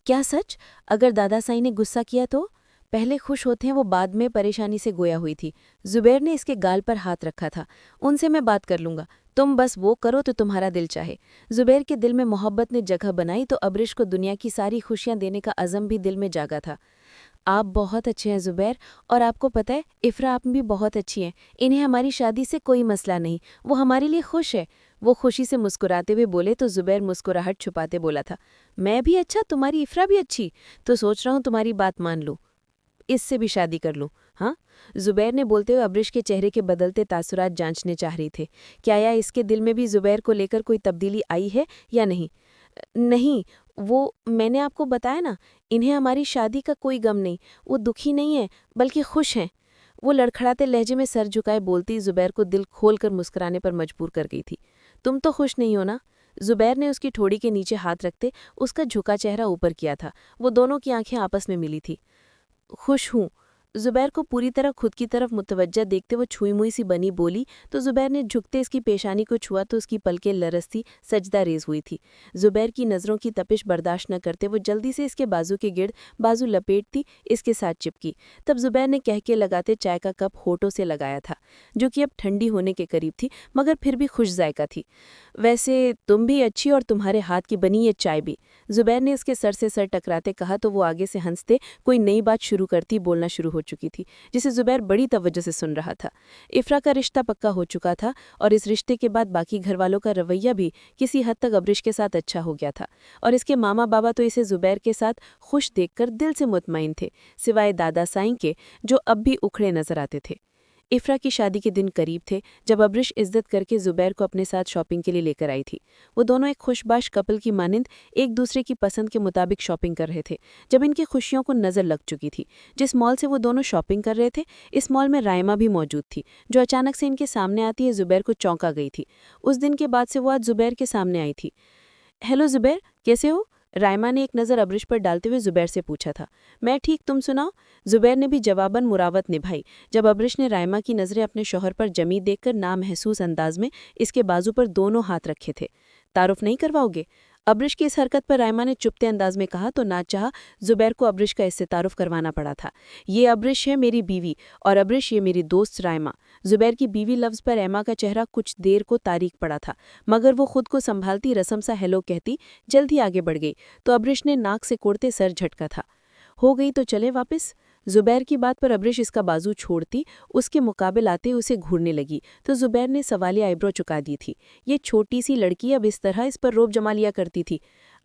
क्या सच? अगर दादा साईं ने गुस्सा किया तो? पहले खुश होते हैं वो बाद में परेशानी से गोया हुई थी। ज़ुबैर ने इसके गाल पर हाथ रखा था। उनसे मैं बात कर लूँगा, तुम बस वो करो तो तुम्हारा दिल चाहे। ज़ुबैर के दिल में मोहब्बत ने जगह बनाई तो अब्रिश को दुनिया की सारी खुशियाँ देने का अज़म भी दिल में जागा था। आप बहुत अच्छे हैं ज़ुबैर, और आपको पता है इफ्रा आप भी बहुत अच्छी हैं। इन्हें हमारी शादी से कोई मसला नहीं, वो हमारे लिए खुश है। वो खुशी से मुस्कुराते हुए बोले तो ज़ुबैर मुस्कुराहट छुपाते बोला था, मैं भी अच्छा, तुम्हारी इफ्रा भी अच्छी, तो सोच रहा हूँ तुम्हारी बात मान लूँ, इससे भी शादी कर लूँ। हाँ, ज़ुबैर ने बोलते हुए अब्रिश के चेहरे के बदलते तासुरात जांचने चाह रही थे। क्या या इसके दिल में भी ज़ुबैर को लेकर कोई तब्दीली आई है या नहीं? नहीं, वो मैंने आपको बताया ना, इन्हें हमारी शादी का कोई गम नहीं। वो दुखी नहीं है, बल्कि खुश हैं। वो लड़खड़ाते लहजे में सर झुकाए बोलती जुबैर को दिल खोलकर मुस्कुराने पर मजबूर कर गई थी। तुम तो खुश नहीं हो ना? जुबैर ने उसकी ठोड़ी के नीचे हाथ रखते उसका झुका चेहरा ऊपर किया था। वो दोनों की आंखें आपस में मिली थी। खुश हूँ। जुबैर को पूरी तरह खुद की तरफ मुतवज्जा देखते वो छुई मुई सी बनी बोली तो जुबैर ने झुकते इसकी पेशानी को छुआ तो उसकी पलकें लरसती सजदा रेज हुई थी। जुबैर की नज़रों की तपिश बर्दाश्त न करते वो जल्दी से इसके बाजू के गिर्द बाजू लपेटती इसके साथ चिपकी। तब जुबैर ने कहके लगाते चाय का कप होठों से लगाया था, जो कि अब ठंडी होने के करीब थी मगर फिर भी खुश जायका थी। वैसे तुम भी अच्छी और तुम्हारे हाथ की बनी ये चाय भी। जुबैर ने इसके सर से सर टकराते कहा तो वो आगे से हंसते कोई नई बात शुरू करती बोलना शुरू हो चुकी थी, जिसे जुबैर बड़ी तवज्जो से सुन रहा था। इफ्रा का रिश्ता पक्का हो चुका था और इस रिश्ते के बाद बाकी घरवालों का रवैया भी किसी हद तक अब्रिश के साथ अच्छा हो गया था और इसके मामा बाबा तो इसे जुबैर के साथ खुश देखकर दिल से मुतमईन थे, सिवाय दादा साईं के जो अब भी उखड़े नजर आते थे। इफ्रा की शादी के दिन करीब थे जब अब्रिश इज्जत करके जुबैर को अपने साथ शॉपिंग के लिए लेकर आई थी। वो दोनों एक खुशबाश कपल की मानिंद एक दूसरे की पसंद के मुताबिक शॉपिंग कर रहे थे जब इनकी खुशियों को नज़र लग चुकी थी। जिस मॉल से वो दोनों शॉपिंग कर रहे थे इस मॉल में राइमा भी मौजूद थी, जो अचानक से इनके सामने आती है जुबैर को चौंका गई थी। उस दिन के बाद से वो आज जुबैर के सामने आई थी। हेलो जुबैर, कैसे हो? राइमा ने एक नज़र अब्रिश पर डालते हुए जुबैर से पूछा था। मैं ठीक, तुम सुनाओ? जुबैर ने भी जवाबन मुरावत निभाई जब अब्रिश ने राइमा की नज़रें अपने शौहर पर जमी देखकर नामहसूस अंदाज में इसके बाजू पर दोनों हाथ रखे थे। तारुफ नहीं करवाओगे? अब्रिश की इस हरकत पर राइमा ने चुपते अंदाज में कहा तो ना चाह जुबैर को अब्रिश का इससे तारुफ करवाना पड़ा था। ये अब्रिश है मेरी बीवी और अब्रिश ये मेरी दोस्त राइमा। जुबैर की बीवी लफ्ज़ पर एमा का चेहरा कुछ देर को तारीक पड़ा था, मगर वो खुद को संभालती रसम सा हेलो कहती जल्द ही आगे बढ़ गई तो अब्रिश ने नाक से कोड़ते सर झटका था। हो गई तो चले वापस? जुबैर की बात पर अब्रिश इसका बाजू छोड़ती उसके मुकाबिल आते उसे घूरने लगी तो जुबैर ने सवालिया आइब्रो चुका दी थी। ये छोटी सी लड़की अब इस तरह इस पर रोब जमा लिया करती थी।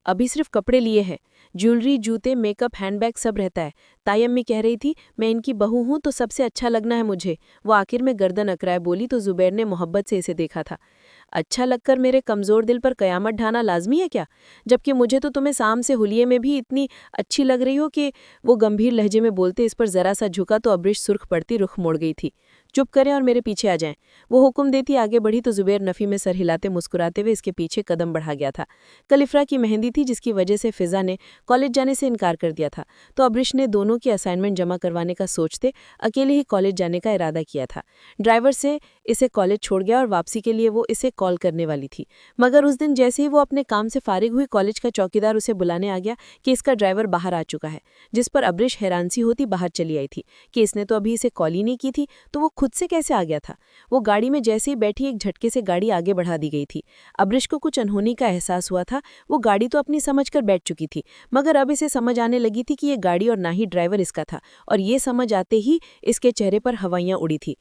अभी सिर्फ कपड़े लिए हैं, ज्वेलरी, जूते, मेकअप, हैंडबैग सब रहता है। ताई अम्मी कह रही थी मैं इनकी बहू हूं तो सबसे अच्छा लगना है मुझे। वो आखिर में गर्दन अकड़ाए बोली तो जुबैर ने मोहब्बत से इसे देखा था। अच्छा लगकर मेरे कमज़ोर दिल पर कयामत ढाना लाजमी है क्या? जबकि मुझे तो तुम्हें शाम से हुलिये में भी इतनी अच्छी लग रही हो कि वो गंभीर लहजे में बोलते इस पर ज़रा सा झुका तो अब्रिश सुर्ख पड़ती रुख मोड़ गई थी। चुप करें और मेरे पीछे आ जाएं। वो हुक्म देती आगे बढ़ी तो जुबैर नफ़ी में सर हिलाते मुस्कुराते हुए इसके पीछे कदम बढ़ा गया था। कल इफ्रा की मेहंदी थी जिसकी वजह से फिज़ा ने कॉलेज जाने से इनकार कर दिया था तो अब्रिश ने दोनों की असाइनमेंट जमा करवाने का सोचते अकेले ही कॉलेज जाने का इरादा किया था। ड्राइवर से इसे कॉलेज छोड़ गया और वापसी के लिए वो इसे कॉल करने वाली थी, मगर उस दिन जैसे ही वो अपने काम से फारिग हुई कॉलेज का चौकीदार उसे बुलाने आ गया कि इसका ड्राइवर बाहर आ चुका है, जिस पर अब्रिश हैरान सी होती बाहर चली आई थी कि इसने तो अभी इसे कॉल ही नहीं की थी तो वो खुद से कैसे आ गया था। वो गाड़ी में जैसे ही बैठी एक झटके से गाड़ी आगे बढ़ा दी गई थी। अब्रिश को कुछ अनहोनी का एहसास हुआ था। वो गाड़ी तो अपनी समझ कर बैठ चुकी थी, मगर अब इसे समझ आने लगी थी कि ये गाड़ी और ना ही ड्राइवर इसका था, और ये समझ आते ही इसके चेहरे पर हवाइयां उड़ी थी।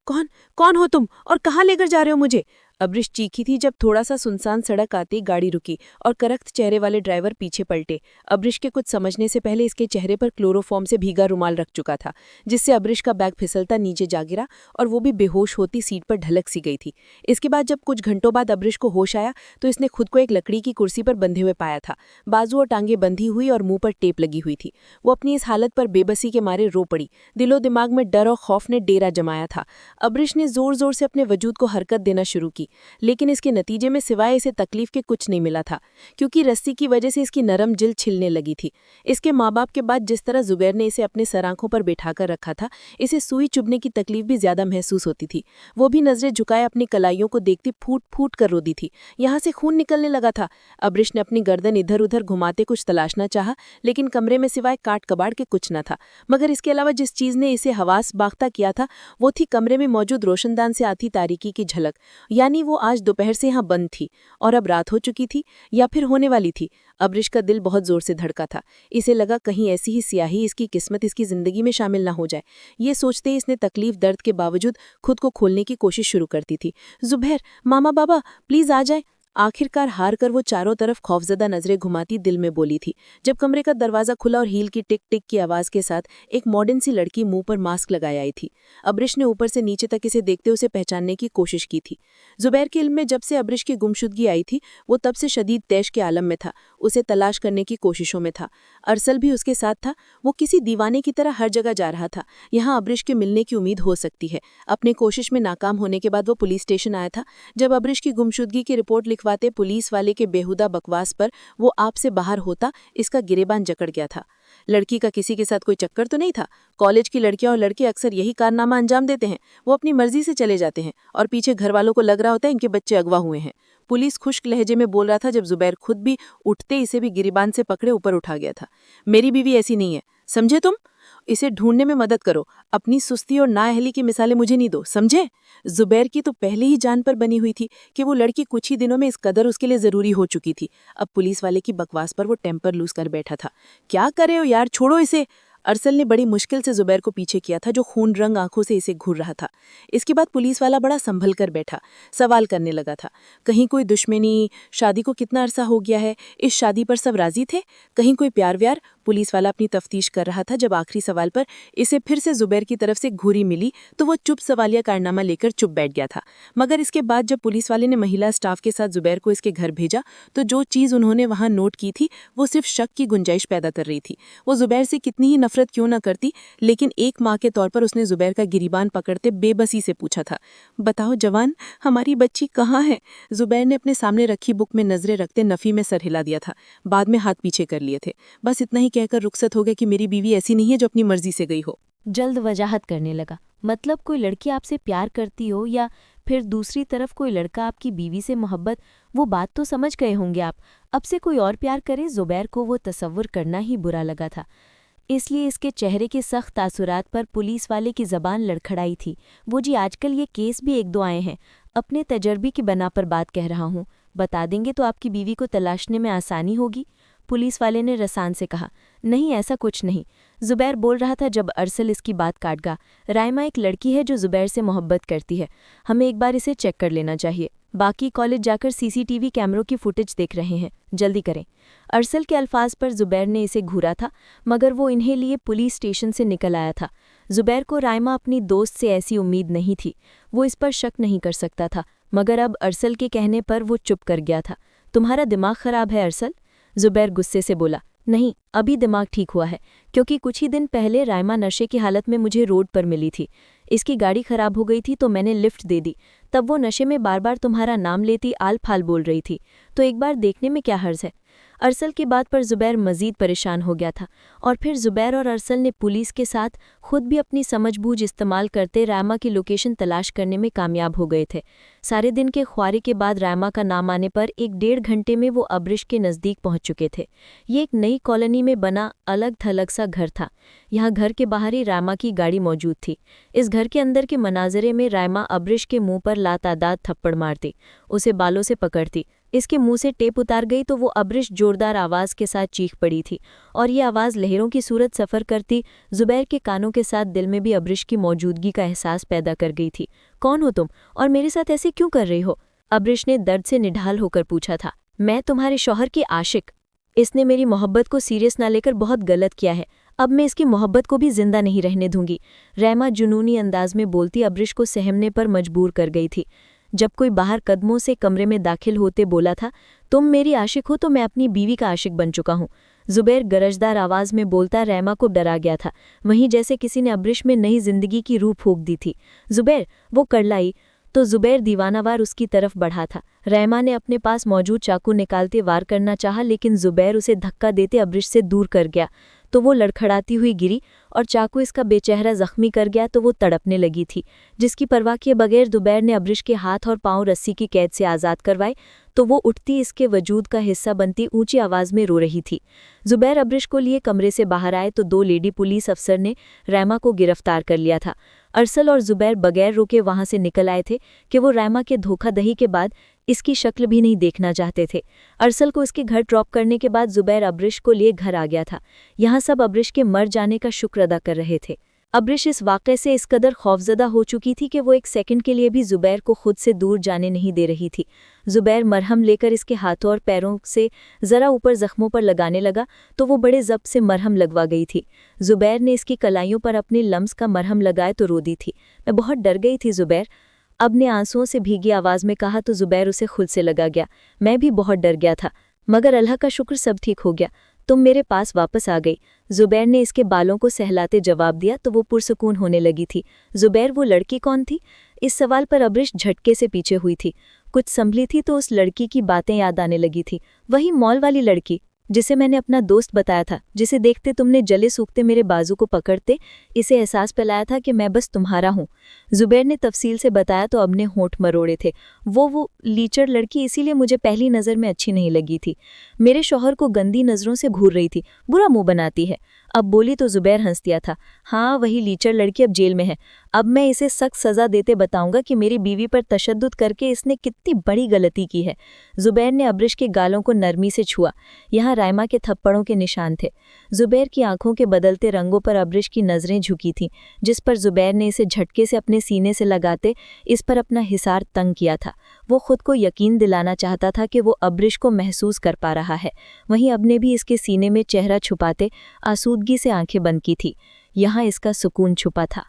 कौन कौन हो तुम और कहाँ लेकर जा रहे हो मुझे? अब्रिश चीखी थी जब थोड़ा सा सुनसान सड़क आती गाड़ी रुकी और करख्त चेहरे वाले ड्राइवर पीछे पलटे। अब्रिश के कुछ समझने से पहले इसके चेहरे पर क्लोरोफॉर्म से भीगा रुमाल रख चुका था, जिससे अब्रिश का बैग फिसलता नीचे जा गिरा और वो भी बेहोश होती सीट पर ढलक सी गई थी। इसके बाद जब कुछ घंटों बाद अब्रिश को होश आया तो इसने खुद को एक लकड़ी की कुर्सी पर बंधे हुए पाया था। बाजू और टांगे बंधी हुई और मुंह पर टेप लगी हुई थी। वो अपनी इस हालत पर बेबसी के मारे रो पड़ी। दिलो दिमाग में डर और खौफ ने डेरा जमाया था। अब्रिश ने जोर जोर से अपने वजूद को हरकत देना शुरू की, लेकिन इसके नतीजे में सिवाय इसे तकलीफ के कुछ नहीं मिला था, क्योंकि रस्सी की वजह से इसकी नरम जिल्द छिलने लगी थी। इसके माँ बाप के बाद जिस तरह जुबैर ने इसे अपने सर आंखों पर बैठाकर रखा था, इसे सुई चुभने की तकलीफ भी ज्यादा महसूस होती थी। वो भी नजरें झुकाए अपनी कलाइयों को देखती फूट फूट कर रोती थी। यहाँ से खून निकलने लगा था। अब्रिश ने अपनी गर्दन इधर उधर घुमाते कुछ तलाशना चाहा, लेकिन कमरे में सिवाय काट कबाड़ के कुछ न था। मगर इसके अलावा जिस चीज ने इसे हवास बाख्ता किया था वो थी कमरे में मौजूद रोशनदान से आती तारीकी की झलक। यानी वो आज दोपहर से यहाँ बंद थी और अब रात हो चुकी थी या फिर होने वाली थी। अब्रिश का दिल बहुत जोर से धड़का था। इसे लगा कहीं ऐसी ही स्याही इसकी किस्मत इसकी जिंदगी में शामिल ना हो जाए। ये सोचते ही इसने तकलीफ दर्द के बावजूद खुद को खोलने की कोशिश शुरू करती थी। जुबैर, मामा बाबा प्लीज आ जाए। आखिरकार हार कर वो चारों तरफ खौफजदा नजरें घुमाती दिल में बोली थी, जब कमरे का दरवाजा खुला और हील की टिक टिक की आवाज के साथ एक मॉडर्न सी लड़की मुंह पर मास्क लगाए आई थी। अब्रिश ने ऊपर से नीचे तक इसे देखते उसे पहचानने की कोशिश की थी। जुबैर के इल्म में जब से अब्रिश की गुमशुदगी आई थी वो तब से शदीद तैश के आलम में था, उसे तलाश करने की कोशिशों में था। अरसल भी उसके साथ था। वो किसी दीवाने की तरह हर जगह जा रहा था। यहाँ अब्रिश के मिलने की उम्मीद हो सकती है। अपने कोशिश में नाकाम होने के बाद वो पुलिस स्टेशन आया था। जब अब्रिश की गुमशुदगी की रिपोर्ट लिखवाते पुलिस वाले के बेहुदा बकवास पर वो आप से बाहर होता, इसका गिरेबान जकड़ गया था। लड़की का किसी के साथ कोई चक्कर तो नहीं था। कॉलेज की लड़कियां और लड़के अक्सर यही कारनामा अंजाम देते हैं। वो अपनी मर्जी से चले जाते हैं और पीछे घर वालों को लग रहा होता है इनके बच्चे अगवा हुए हैं। पुलिस खुश्क लहजे में बोल रहा था जब जुबैर खुद भी उठते इसे भी गिरेबान से पकड़े ऊपर उठा गया था। मेरी बीवी ऐसी नहीं है, समझे तुम? इसे ढूंढने में मदद करो। अपनी सुस्ती और नाअहली की मिसालें मुझे नहीं दो, समझे? जुबैर की तो पहले ही जान पर बनी हुई थी कि वो लड़की कुछ ही दिनों में इस कदर उसके लिए जरूरी हो चुकी थी। अब पुलिस वाले की बकवास पर वो टेम्पर लूज कर बैठा था। क्या करे हो यार, छोड़ो इसे। अरसल ने बड़ी मुश्किल से जुबैर को पीछे किया था, जो खून रंग आंखों से इसे घूर रहा था। इसके बाद पुलिस वाला बड़ा संभल कर बैठा, सवाल करने लगा था। कहीं कोई दुश्मनी? शादी को कितना अरसा हो गया है? इस शादी पर सब राजी थे? कहीं कोई प्यार व्यार? पुलिस वाला अपनी तफ्तीश कर रहा था जब आखिरी सवाल पर इसे फिर से जुबैर की तरफ से घूरी मिली तो वो चुप सवालिया कारनामा लेकर चुप बैठ गया था। मगर इसके बाद जब पुलिस वाले ने महिला स्टाफ के साथ जुबैर को इसके घर भेजा तो जो चीज़ उन्होंने वहां नोट की थी वो सिर्फ शक की गुंजाइश पैदा कर रही थी। वो जुबैर से कितनी ही नफरत क्यों न करती, लेकिन एक माँ के तौर पर उसने जुबैर का गिरीबान पकड़ते बेबसी से पूछा था, बताओ जवान, हमारी बच्ची कहाँ है? जुबैर ने अपने सामने रखी बुक में नजरें रखते नफी में सर हिला दिया था। बाद में हाथ पीछे कर लिए थे। बस इतना ही कहकर रुखसत हो गया कि मेरी बीवी ऐसी नहीं है जो अपनी मर्जी से गई हो। जल्द वजाहत करने लगा। मतलब कोई लड़की आपसे प्यार करती हो या फिर दूसरी तरफ कोई लड़का आपकी बीवी से मोहब्बत, वो बात तो समझ गए होंगे आप। अब से कोई और प्यार करे, जुबैर को वो तसव्वुर करना ही बुरा लगा था। इसलिए इसके चेहरे के सख्त तासुरात पर पुलिस वाले की ज़बान लड़खड़ाई थी। वो जी आजकल ये केस भी एक दो आए हैं, अपने तजर्बे की बना पर बात कह रहा हूँ। बता देंगे तो आपकी बीवी को तलाशने में आसानी होगी। पुलिस वाले ने रसान से कहा, नहीं ऐसा कुछ नहीं। जुबैर बोल रहा था जब अरसल इसकी बात काट गया। रायमा एक लड़की है जो जुबैर से मोहब्बत करती है। हमें एक बार इसे चेक कर लेना चाहिए। बाकी कॉलेज जाकर सीसीटीवी कैमरों की फुटेज देख रहे हैं, जल्दी करें। अरसल के अल्फाज पर जुबैर ने इसे घूरा था, मगर वो इन्हें लिए पुलिस स्टेशन से निकल आया था। जुबैर को रायमा अपनी दोस्त से ऐसी उम्मीद नहीं थी। वो इस पर शक नहीं कर सकता था, मगर अब अरसल के कहने पर वो चुप कर गया था। तुम्हारा दिमाग खराब है अरसल? जुबैर गुस्से से बोला। नहीं, अभी दिमाग ठीक हुआ है, क्योंकि कुछ ही दिन पहले रायमा नशे की हालत में मुझे रोड पर मिली थी। इसकी गाड़ी खराब हो गई थी तो मैंने लिफ्ट दे दी। तब वो नशे में बार बार तुम्हारा नाम लेती आल फाल बोल रही थी, तो एक बार देखने में क्या हर्ज है। अरसल की बात पर जुबैर मजीद परेशान हो गया था, और फिर जुबैर और अरसल ने पुलिस के साथ खुद भी अपनी समझबूझ इस्तेमाल करते रायमा की लोकेशन तलाश करने में कामयाब हो गए थे। सारे दिन के ख्वारी के बाद रायमा का नाम आने पर 1-1.5 घंटे में वो अब्रिश के नज़दीक पहुंच चुके थे। ये एक नई कॉलोनी में बना अलग थलग सा घर था। यहाँ घर के बाहर ही रायमा की गाड़ी मौजूद थी। इस घर के अंदर के मनाजरे में रायमा अब्रिश के मुंह पर लातादाद थप्पड़ मारती, उसे बालों से पकड़ती। इसके मुंह से टेप उतार गई तो वो अब्रिश जोरदार आवाज़ के साथ चीख पड़ी थी, और ये आवाज़ लहरों की सूरत सफ़र करती जुबैर के कानों के साथ दिल में भी अब्रिश की मौजूदगी का एहसास पैदा कर गई थी। कौन हो तुम, और मेरे साथ ऐसे क्यों कर रही हो? अब्रिश ने दर्द से निढाल होकर पूछा था। मैं तुम्हारे शौहर की आशिक। इसने मेरी मोहब्बत को सीरियस ना लेकर बहुत गलत किया है। अब मैं इसकी मोहब्बत को भी जिंदा नहीं रहने दूंगी। रहमा जुनूनी अंदाज में बोलती अब्रिश को सहमने पर मजबूर कर गई थी। जब कोई बाहर कदमों से कमरे में दाखिल होते बोला था, तुम मेरी आशिक हो तो मैं अपनी बीवी का आशिक बन चुका हूँ। जुबैर गरजदार आवाज़ में बोलता रहमा को डरा गया था, वहीं जैसे किसी ने अब्रिश में नई जिंदगी की रूह फूंक दी थी। जुबैर, वो करलाई तो जुबैर दीवानावार उसकी तरफ बढ़ा था। रहमा ने अपने पास मौजूद चाकू निकालते वार करना चाहा, लेकिन जुबैर उसे धक्का देते अब्रिश से दूर कर गया। तो वो लड़खड़ाती हुई गिरी और चाकू इसका बेचेहरा जख्मी कर गया तो वो तड़पने लगी थी, जिसकी परवाह किए बगैर जुबैर ने अब्रिश के हाथ और पांव रस्सी की कैद से आज़ाद करवाए तो वो उठती इसके वजूद का हिस्सा बनती ऊंची आवाज़ में रो रही थी। जुबैर अब्रिश को लिए कमरे से बाहर आए तो 2 लेडी पुलिस अफसर ने रहमा को गिरफ्तार कर लिया था। अरसल और जुबैर बगैर रोके वहां से निकल आए थे कि वो रहमा के धोखादही के बाद इसकी शक्ल भी नहीं देखना चाहते थे। अरसल को इसके घर ड्रॉप करने के बाद जुबैर अब्रिश को लिए घर आ गया था। यहाँ सब अब्रिश के मर जाने का शुक्र अदा कर रहे थे। अब्रिश इस वाक़े से इस कदर खौफजदा हो चुकी थी कि वो एक सेकंड के लिए भी ज़ुबैर को खुद से दूर जाने नहीं दे रही थी। ज़ुबैर मरहम लेकर इसके हाथों और पैरों से ज़रा ऊपर ज़ख्मों पर लगाने लगा तो वो बड़े ज़ब्त से मरहम लगवा गई थी। ज़ुबैर ने इसकी कलाइयों पर अपने लम्स का मरहम लगाए तो रो दी थी। मैं बहुत डर गई थी ज़ुबैर, अब ने आंसुओं से भीगी आवाज़ में कहा तो ज़ुबैर उसे खुद से लगा गया। मैं भी बहुत डर गया था, मगर अल्लाह का शुक्र सब ठीक हो गया, तुम मेरे पास वापस आ गई। ज़ुबैर ने इसके बालों को सहलाते जवाब दिया तो वो पुरसुकून होने लगी थी। ज़ुबैर, वो लड़की कौन थी? इस सवाल पर अब्रिश झटके से पीछे हुई थी। कुछ संभली थी तो उस लड़की की बातें याद आने लगी थी। वही मॉल वाली लड़की जिसे मैंने अपना दोस्त बताया था, जिसे देखते तुमने जले सूखते मेरे बाजू को पकड़ते इसे एहसास फैलाया था कि मैं बस तुम्हारा हूँ। ज़ुबैर ने तफसील से बताया तो अब ने होंठ मरोड़े थे। वो लीचड़ लड़की इसीलिए मुझे पहली नज़र में अच्छी नहीं लगी थी। मेरे शौहर को गंदी नज़रों से घूर रही थी, बुरा मुंह बनाती है। अब बोली तो ज़ुबैर हंस दिया था। हाँ, वही लीचड़ लड़की अब जेल में है। अब मैं इसे सख्त सज़ा देते बताऊंगा कि मेरी बीवी पर तशद्दुद करके इसने कितनी बड़ी गलती की है। ज़ुबैर ने अब्रिश के गालों को नरमी से छुआ। यहाँ रायमा के थप्पड़ों के निशान थे। ज़ुबैर की आंखों के बदलते रंगों पर अब्रिश की नज़रें झुकी थीं, जिस पर ज़ुबैर ने इसे झटके से अपने सीने से लगाते इस पर अपना हिसार तंग किया था। वो खुद को यकीन दिलाना चाहता था कि वो अब्रिश को महसूस कर पा रहा है। वहीं अब ने भी इसके सीने में चेहरा छुपाते आसूदगी से आंखें बंद की थी। यहाँ इसका सुकून छुपा था।